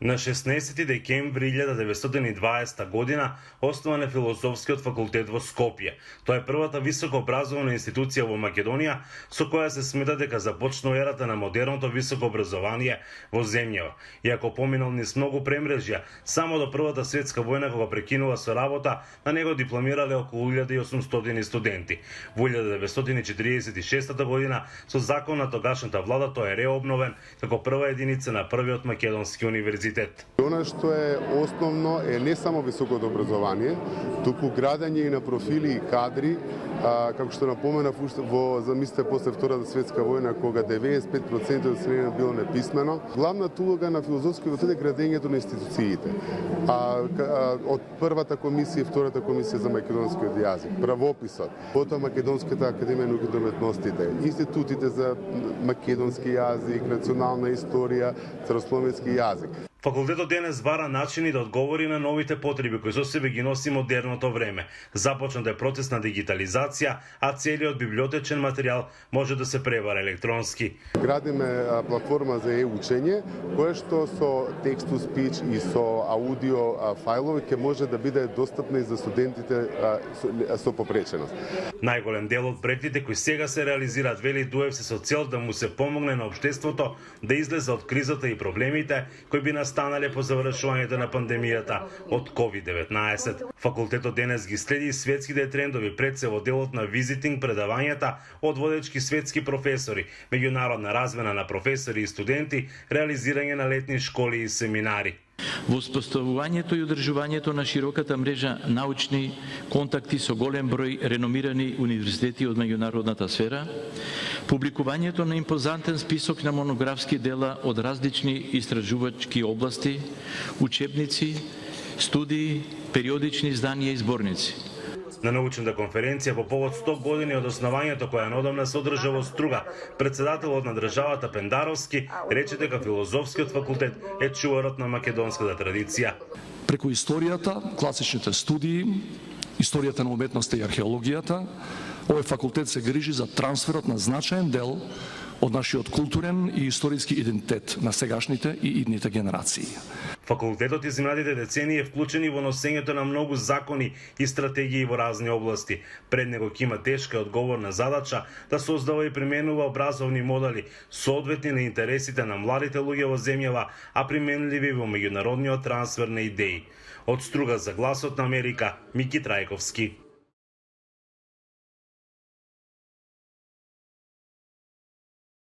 На 16 декември 1920 година основан е Филозофскиот факултет во Скопје. Тоа е првата високообразовна институција во Македонија со која се смета дека започнува ерата на модерното високо образование во земјава. Иако поминал низ многу премрежја, само до Првата светска војна кога прекинува со работа, на него дипломирале околу 1800 студенти. Во 1946 година со закон на тогашната влада тој е реобновен како прва единица на првиот македонски универзитет. Она што е основно е не само високото образование, туку градење и на профили и кадри, како што напоменав замислите после Втората светска војна, кога 95% од населението било неписмено. Главната улога на филозофскиот факултет е градењето на институциите. Од првата комисија и втората комисија за македонскиот јазик, правописот, потоа Македонската академија на науките и уметностите, институтите за македонски јазик, национална историја, старословенски јазик. Факултетот денес бара начини да одговори на новите потреби кои со себе ги носи модерното време. Започнат е процес на дигитализација, а целиот библиотечен материјал може да се пребара електронски. Градиме платформа за учење, која што со text-to-speech и со аудио фајлови ќе може да биде достапна и за студентите со попреченост. Најголем дел од проектите кои сега се реализираат, вели Дуевски, со цел да му се помогне на општеството да излезе од кризата и проблемите кои би настанале по завршувањето на пандемијата од COVID-19. Факултетот денес ги следи светските трендови, пред се во делот на визитинг предавањата од водечки светски професори, меѓународна размена на професори и студенти, реализирање на летни школи и семинари. Во успоставувањето и одржувањето на широката мрежа научни контакти со голем број реномирани универзитети од меѓународната сфера, публикувањето на импозантен список на монографски дела од различни истражувачки области, учебници, студии, периодични изданија и зборници. На научната конференција по повод 100 години од основањето која неодамна се одржа во Струга, председателот на државата Пендаровски рече дека Филозофскиот факултет е чуварот на македонската традиција. Преку историјата, класичните студии, историјата на уметноста и археологијата, овој факултет се грижи за трансферот на значаен дел од нашиот културен и историски идентитет на сегашните и идните генерации. Факултетот изминатите децении е вклучен и во носењето на многу закони и стратегии во разни области. Пред него ќе има тешка и одговорна задача да создава и применува образовни модели соодветни на интересите на младите луѓе во земјава, а применливи во меѓународниот трансфер на идеи. Од Струга за Гласот на Америка, Мики Трајковски.